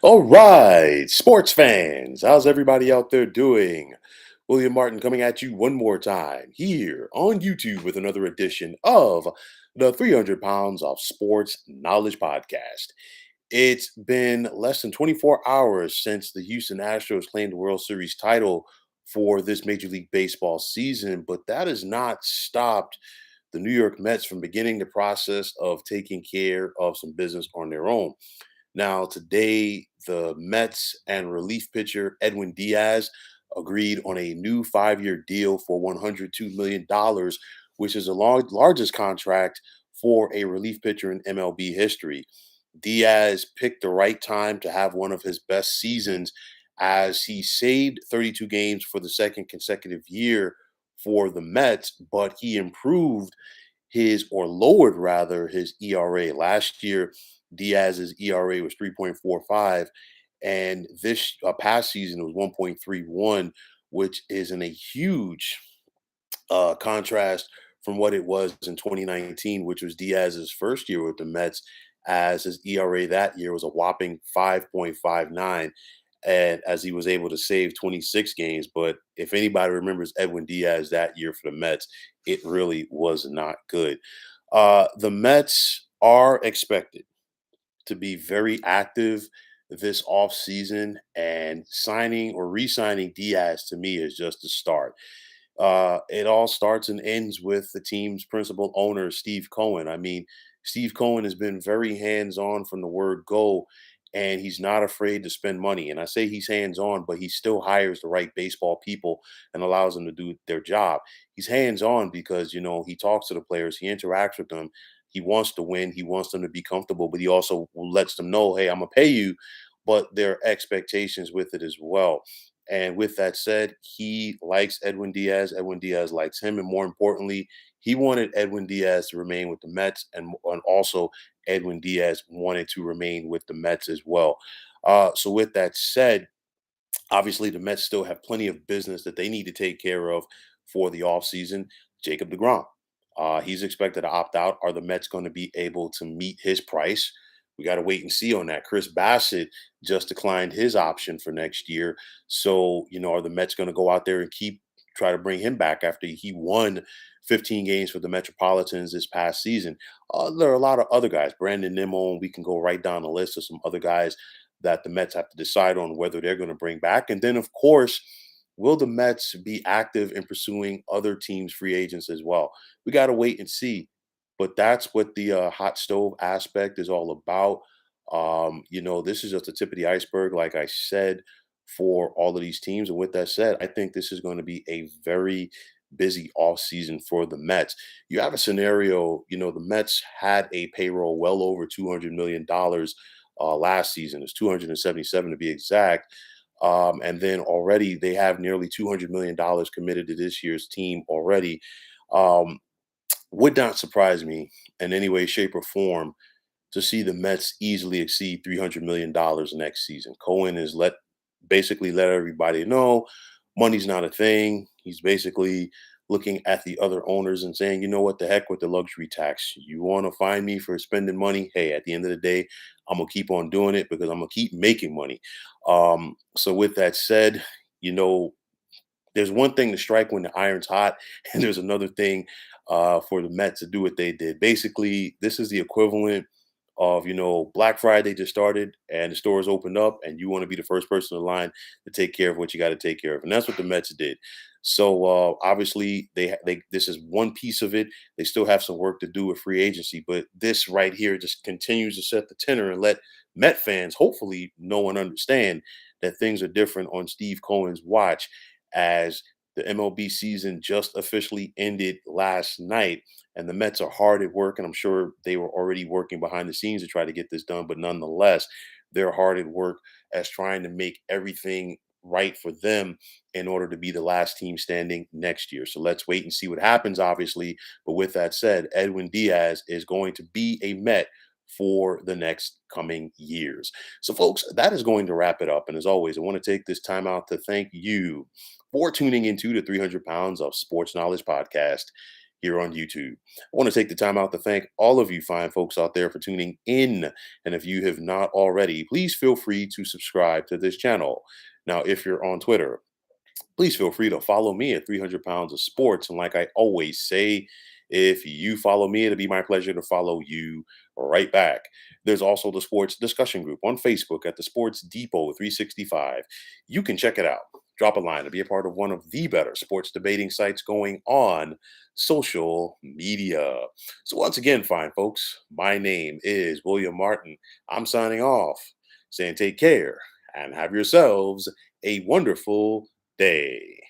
All right, sports fans, how's everybody out there doing? William Martin coming at you one more time here on YouTube with another edition of the 300 Pounds of Sports Knowledge Podcast. It's been less than 24 hours since the Houston Astros claimed the World Series title for this Major League Baseball season, but that has not stopped the New York Mets from beginning the process of taking care of some business on their own. Now, today, the Mets and relief pitcher Edwin Diaz agreed on a new 5-year deal for $102 million, which is the largest contract for a relief pitcher in MLB history. Diaz picked the right time to have one of his best seasons as he saved 32 games for the second consecutive year for the Mets, but he improved his or lowered rather his ERA. Last year, Diaz's ERA was 3.45, and this past season it was 1.31, which is in a huge contrast from what it was in 2019, which was Diaz's first year with the Mets, as his ERA that year was a whopping 5.59. And as he was able to save 26 games. But if anybody remembers Edwin Diaz that year for the Mets, it really was not good. The Mets are expected to be very active this offseason, and signing or re-signing Diaz to me is just a start. It all starts and ends with the team's principal owner, Steve Cohen. I mean, Steve Cohen has been very hands on from the word go, and he's not afraid to spend money. And I say he's hands on, but he still hires the right baseball people and allows them to do their job. He's hands on because, he talks to the players, he interacts with them. He wants to win, he wants them to be comfortable, but he also lets them know, hey, I'm going to pay you, but there are expectations with it as well. And with that said, he likes Edwin Diaz. Edwin Diaz likes him. And more importantly, he wanted Edwin Diaz to remain with the Mets. And also, Edwin Diaz wanted to remain with the Mets as well. So, with that said, obviously, the Mets still have plenty of business that they need to take care of for the offseason. Jacob DeGrom, he's expected to opt out. Are the Mets going to be able to meet his price? We got to wait and see on that. Chris Bassett just declined his option for next year. So, are the Mets going to go out there and try to bring him back after he won 15 games for the Metropolitans this past season? There are a lot of other guys, Brandon Nimmo, and we can go right down the list of some other guys that the Mets have to decide on whether they're going to bring back. And then, of course, will the Mets be active in pursuing other teams' free agents as well? We got to wait and see. But that's what the hot stove aspect is all about. This is just the tip of the iceberg, like I said, for all of these teams. And with that said, I think this is going to be a very busy off season for the Mets. You have a scenario, the Mets had a payroll well over $200 million last season. It's 277 to be exact. And then already they have nearly $200 million committed to this year's team already. Um, would not surprise me in any way, shape, or form to see the Mets easily exceed $300 million next season. Cohen has basically let everybody know money's not a thing. He's basically looking at the other owners and saying, you know what, the heck with the luxury tax. You want to find me for spending money? Hey, at the end of the day, I'm gonna keep on doing it because I'm gonna keep making money. So with that said, you know, there's one thing to strike when the iron's hot, and there's another thing for the Mets to do what they did. Basically, this is the equivalent of Black Friday just started and the stores opened up, and you want to be the first person in line to take care of what you got to take care of, and that's what the Mets did. So obviously, they this is one piece of it. They still have some work to do with free agency, but this right here just continues to set the tenor and let Met fans hopefully know and understand that things are different on Steve Cohen's watch as the MLB season just officially ended last night, and the Mets are hard at work. And I'm sure they were already working behind the scenes to try to get this done, but nonetheless, they're hard at work as trying to make everything right for them in order to be the last team standing next year. So let's wait and see what happens, obviously. But with that said, Edwin Diaz is going to be a Met for the next coming years. So, folks, that is going to wrap it up. And as always, I want to take this time out to thank you for tuning into the 300 Pounds of Sports Knowledge podcast. here on YouTube. I want to take the time out to thank all of you fine folks out there for tuning in. And if you have not already, please feel free to subscribe to this channel. Now, if you're on Twitter, please feel free to follow me at 300 pounds of sports. And like I always say, if you follow me, it'll be my pleasure to follow you right back. There's also the sports discussion group on Facebook at the Sports Depot 365. You can check it out. Drop a line to be a part of one of the better sports debating sites going on social media. So, once again, fine folks, my name is William Martin. I'm signing off, saying take care and have yourselves a wonderful day.